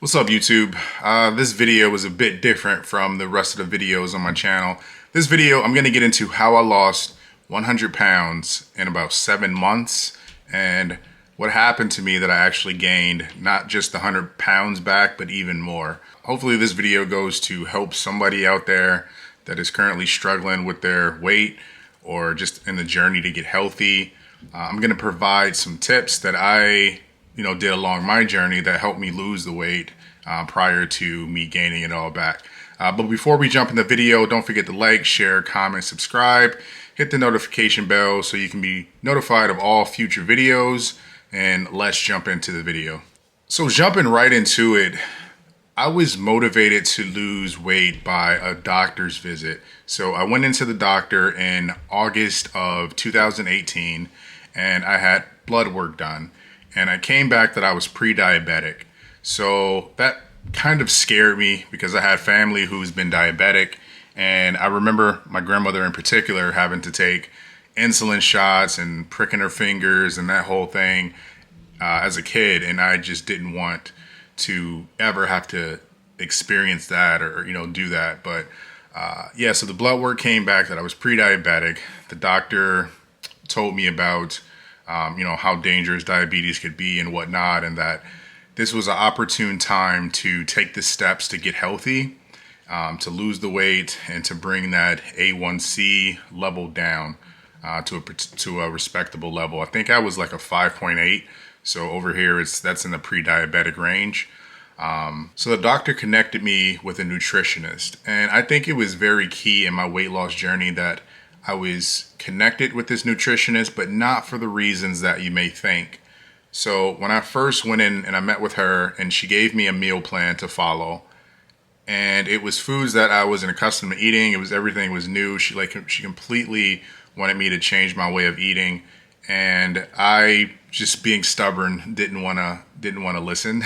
What's up, YouTube? This video was a bit different from the rest of the videos on my channel. This video, I'm going to get into how I lost 100 pounds in about 7 months and what happened to me that I actually gained not just the 100 pounds back, but even more. Hopefully this video goes to help somebody out there that is currently struggling with their weight or just in the journey to get healthy. I'm going to provide some tips that I did along my journey that helped me lose the weight prior to me gaining it all back. But before we jump in the video, don't forget to like, share, comment, subscribe, hit the notification bell so you can be notified of all future videos, and let's jump into the video. So jumping right into it, I was motivated to lose weight by a doctor's visit. So I went into the doctor in August of 2018 and I had blood work done. And I came back that I was pre-diabetic. So that kind of scared me because I had family who's been diabetic. And I remember my grandmother in particular having to take insulin shots and pricking her fingers and that whole thing as a kid. And I just didn't want to ever have to experience that or, do that. But so the blood work came back that I was pre-diabetic. The doctor told me about how dangerous diabetes could be and whatnot, and that this was an opportune time to take the steps to get healthy, to lose the weight, and to bring that A1C level down to a respectable level. I think I was like a 5.8, so over here that's in the pre-diabetic range. So the doctor connected me with a nutritionist, and I think it was very key in my weight loss journey that I was connected with this nutritionist, but not for the reasons that you may think. So when I first went in and I met with her, and she gave me a meal plan to follow, and it was foods that I wasn't accustomed to eating. Everything was new. She completely wanted me to change my way of eating, and I, just being stubborn, didn't want to listen.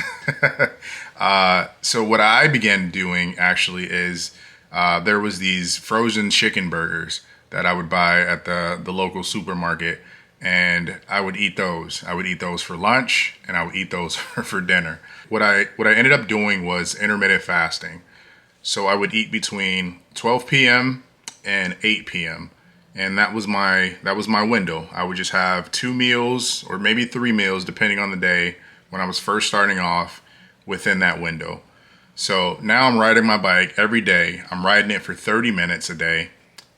So what I began doing actually is there was these frozen chicken burgers that I would buy at the local supermarket, and I would eat those. I would eat those for lunch, and I would eat those for dinner. What I ended up doing was intermittent fasting. So I would eat between 12 p.m. and 8 p.m. and that was my window. I would just have 2 meals or maybe 3 meals depending on the day when I was first starting off within that window. So now I'm riding my bike every day. I'm riding it for 30 minutes a day.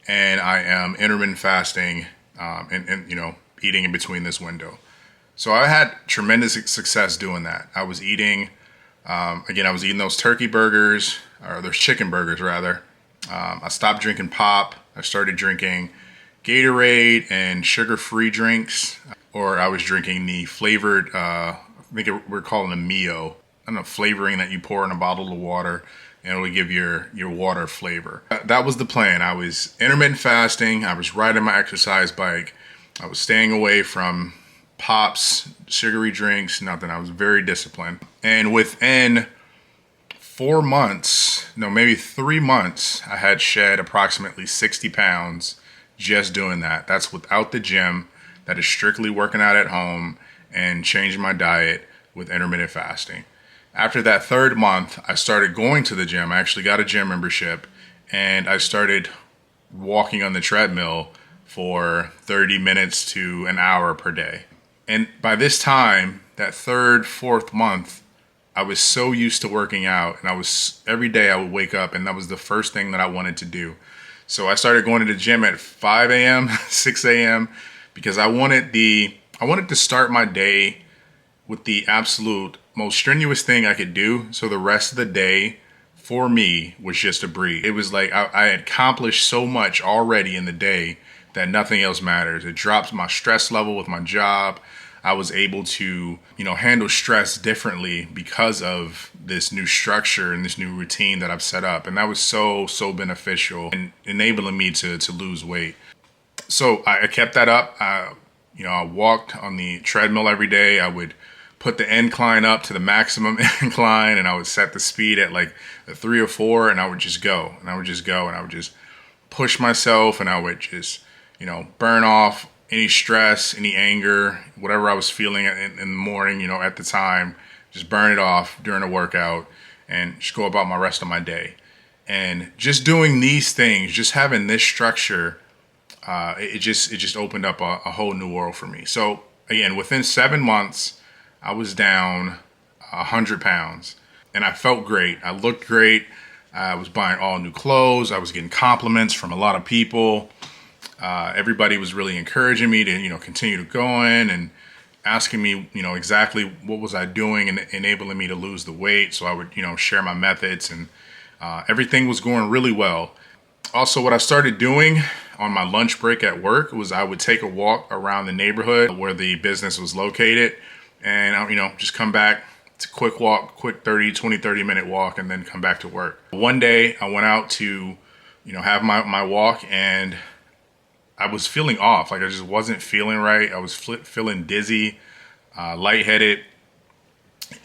And I am intermittent fasting and eating in between this window. So I had tremendous success doing that. I was eating, I was eating those turkey burgers, or those chicken burgers rather. I stopped drinking pop. I started drinking Gatorade and sugar-free drinks, or I was drinking the flavored, we're calling them Mio. I don't know, flavoring that you pour in a bottle of water, and it will give your water flavor. That was the plan. I was intermittent fasting. I was riding my exercise bike. I was staying away from pops, sugary drinks, nothing. I was very disciplined. And within 4 months, no, maybe 3 months, I had shed approximately 60 pounds just doing that. That's without the gym. That is strictly working out at home and changing my diet with intermittent fasting. After that 3rd month, I started going to the gym. I actually got a gym membership, and I started walking on the treadmill for 30 minutes to an hour per day. And by this time, that 3rd, 4th month, I was so used to working out, and every day I would wake up, and that was the first thing that I wanted to do. So I started going to the gym at 5 a.m., 6 a.m., because I wanted to start my day with the absolute most strenuous thing I could do. So the rest of the day for me was just a breeze. It was like I had accomplished so much already in the day that nothing else matters. It dropped my stress level with my job. I was able to, handle stress differently because of this new structure and this new routine that I've set up. And that was so beneficial in enabling me to lose weight. So I kept that up. I walked on the treadmill every day. I would put the incline up to the maximum incline, and I would set the speed at like a 3 or 4, and I would just go, and I would just push myself, and I would just, burn off any stress, any anger, whatever I was feeling in the morning, at the time, just burn it off during a workout, and just go about my rest of my day. And just doing these things, just having this structure, it just opened up a whole new world for me. So again, within 7 months, I was down 100 pounds, and I felt great. I looked great. I was buying all new clothes. I was getting compliments from a lot of people. Everybody was really encouraging me to, continue to go in and asking me, exactly what was I doing and enabling me to lose the weight. So I would, share my methods, and everything was going really well. Also, what I started doing on my lunch break at work was I would take a walk around the neighborhood where the business was located, and just come back. It's a quick walk, quick 30 minute walk, and then come back to work. One day I went out to, have my walk, and I was feeling off. Like I just wasn't feeling right. I was feeling dizzy, lightheaded.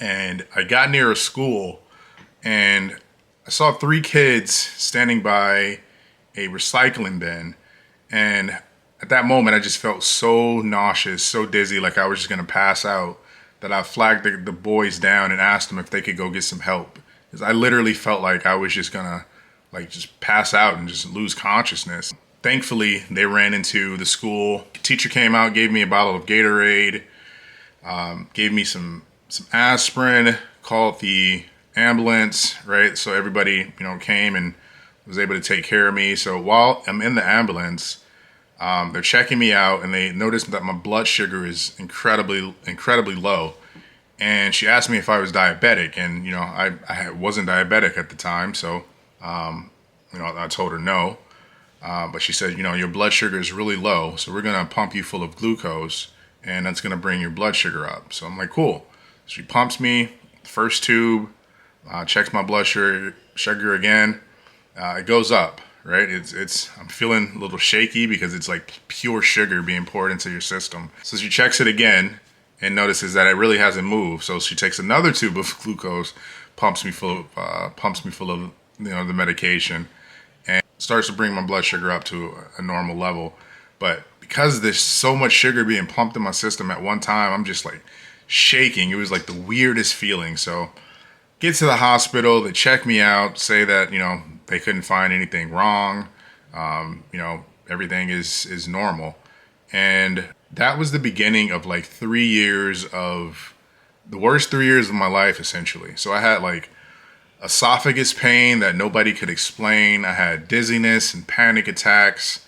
And I got near a school, and I saw 3 kids standing by a recycling bin. And at that moment, I just felt so nauseous, so dizzy, like I was just going to pass out, that I flagged the boys down and asked them if they could go get some help. Because I literally felt like I was just going to just pass out and just lose consciousness. Thankfully, they ran into the school. The teacher came out, gave me a bottle of Gatorade, gave me some aspirin, called the ambulance, right? So everybody, came and was able to take care of me. So while I'm in the ambulance, they're checking me out, and they noticed that my blood sugar is incredibly low. And she asked me if I was diabetic, and I wasn't diabetic at the time, so I told her no. But she said, your blood sugar is really low, so we're gonna pump you full of glucose, and that's gonna bring your blood sugar up. So I'm like, cool. She pumps me, first tube, checks my blood sugar again. It goes up. Right? I'm feeling a little shaky because it's like pure sugar being poured into your system. So she checks it again and notices that it really hasn't moved. So she takes another tube of glucose, pumps me full of the medication, and starts to bring my blood sugar up to a normal level. But because there's so much sugar being pumped in my system at one time, I'm just like shaking. It was like the weirdest feeling. So get to the hospital, they check me out, say that, they couldn't find anything wrong. Everything is normal. And that was the beginning of like 3 years of the worst 3 years of my life, essentially. So I had like esophagus pain that nobody could explain. I had dizziness and panic attacks,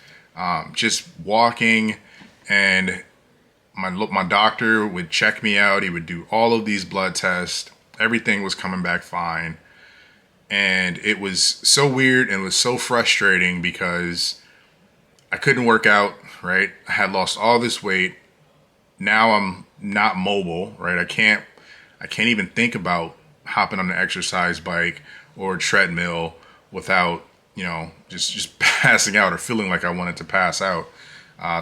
just walking. And my doctor would check me out. He would do all of these blood tests. Everything was coming back fine. And it was so weird and it was so frustrating because I couldn't work out, right? I had lost all this weight. Now I'm not mobile, right? I can't even think about hopping on an exercise bike or a treadmill without, just passing out or feeling like I wanted to pass out.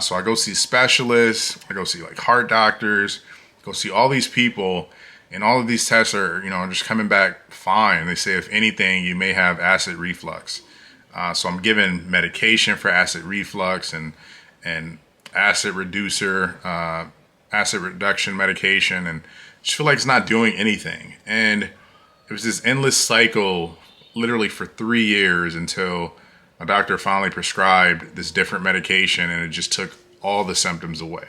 So I go see specialists, I go see like heart doctors, go see all these people. And all of these tests are, just coming back fine. They say, if anything, you may have acid reflux. So I'm given medication for acid reflux and acid reduction medication, and just feel like it's not doing anything. And it was this endless cycle, literally for 3 years, until my doctor finally prescribed this different medication, and it just took all the symptoms away.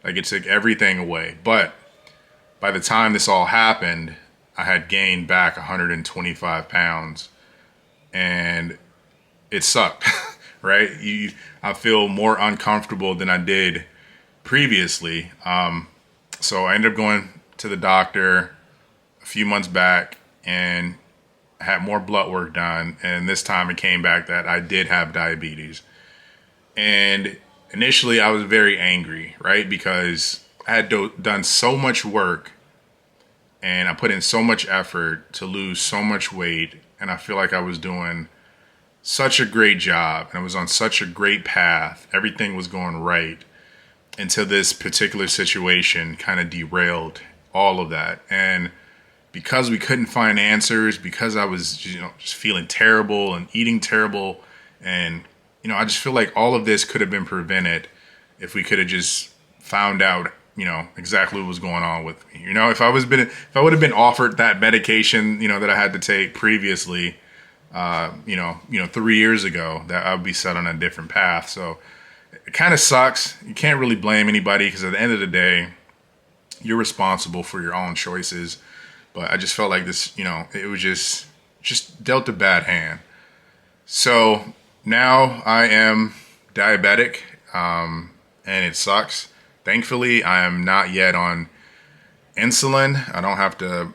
Like it took everything away. But by the time this all happened, I had gained back 125 pounds, and it sucked, right? I feel more uncomfortable than I did previously. So I ended up going to the doctor a few months back and had more blood work done. And this time it came back that I did have diabetes. And initially I was very angry, right? Because I had done so much work and I put in so much effort to lose so much weight, and I feel like I was doing such a great job and I was on such a great path. Everything was going right until this particular situation kind of derailed all of that. And because we couldn't find answers, because I was just feeling terrible and eating terrible, and I just feel like all of this could have been prevented if we could have just found out exactly what was going on with me. If I would have been offered that medication, that I had to take previously, 3 years ago, that I would be set on a different path. So it kind of sucks. You can't really blame anybody because at the end of the day, you're responsible for your own choices. But I just felt like this, it was just dealt a bad hand. So now I am diabetic, and it sucks. Thankfully, I am not yet on insulin. I don't have to,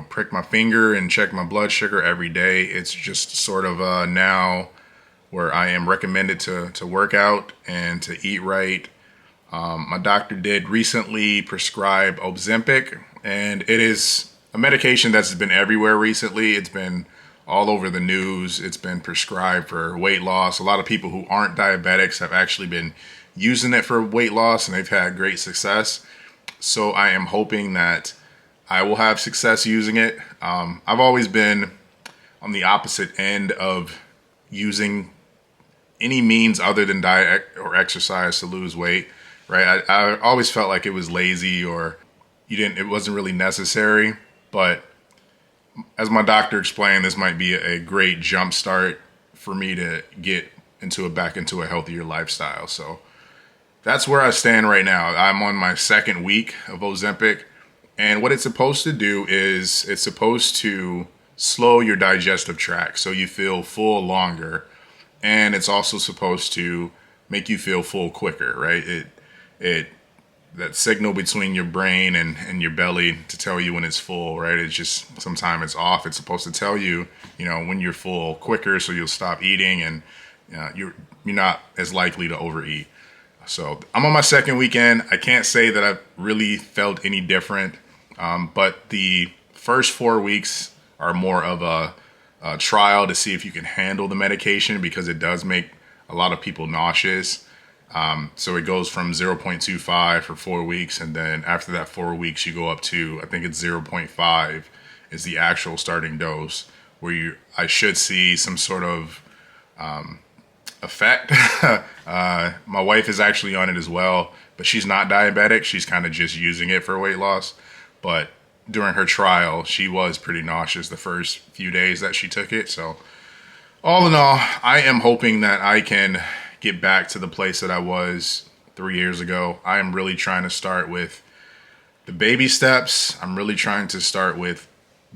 prick my finger and check my blood sugar every day. It's just sort of now where I am recommended to work out and to eat right. My doctor did recently prescribe Ozempic, and it is a medication that's been everywhere recently. It's been all over the news. It's been prescribed for weight loss. A lot of people who aren't diabetics have actually been using it for weight loss, and they've had great success. So I am hoping that I will have success using it. I've always been on the opposite end of using any means other than diet or exercise to lose weight, right? I always felt like it was lazy or it wasn't really necessary. But as my doctor explained, this might be a great jump start for me to get back into a healthier lifestyle. So that's where I stand right now. I'm on my second week of Ozempic, and what it's supposed to do is it's supposed to slow your digestive tract so you feel full longer, and it's also supposed to make you feel full quicker, right? That signal between your brain and your belly to tell you when it's full, right? It's just sometimes it's off. It's supposed to tell you, when you're full quicker, so you'll stop eating and you're not as likely to overeat. So I'm on my second weekend. I can't say that I've really felt any different, but the first 4 weeks are more of a trial to see if you can handle the medication because it does make a lot of people nauseous. So it goes from 0.25 for 4 weeks, and then after that 4 weeks, you go up to, I think it's 0.5 is the actual starting dose, where I should see some sort of effect. My wife is actually on it as well, but she's not diabetic. She's kind of just using it for weight loss. But during her trial, she was pretty nauseous the first few days that she took it. So all in all, I am hoping that I can get back to the place that I was 3 years ago. I am really trying to start with the baby steps. I'm really trying to start with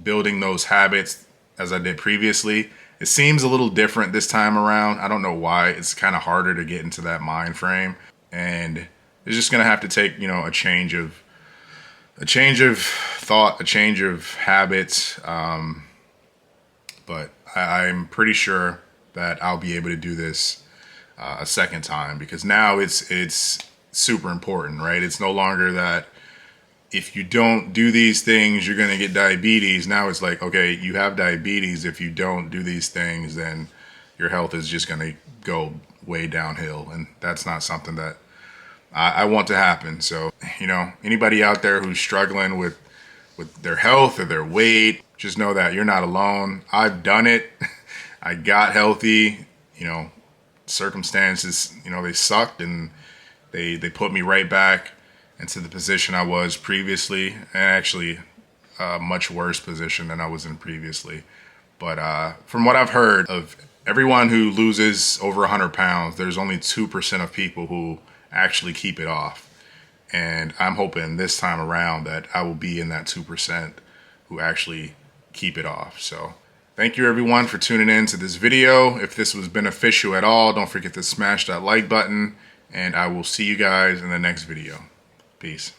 building those habits as I did previously. It seems a little different this time around. I don't know why. It's kind of harder to get into that mind frame, and it's just gonna have to take, a change of thought, a change of habits. But I'm pretty sure that I'll be able to do this a second time, because now it's super important, right? It's no longer that if you don't do these things, you're going to get diabetes. Now it's like, okay, you have diabetes. If you don't do these things, then your health is just going to go way downhill. And that's not something that I want to happen. So, anybody out there who's struggling with their health or their weight, just know that you're not alone. I've done it. I got healthy, circumstances, they sucked, and they put me right back into the position I was previously, and actually a much worse position than I was in previously. But from what I've heard of everyone who loses over 100 pounds, there's only 2% of people who actually keep it off. And I'm hoping this time around that I will be in that 2% who actually keep it off. So thank you everyone for tuning in to this video. If this was beneficial at all, don't forget to smash that like button, and I will see you guys in the next video. Peace.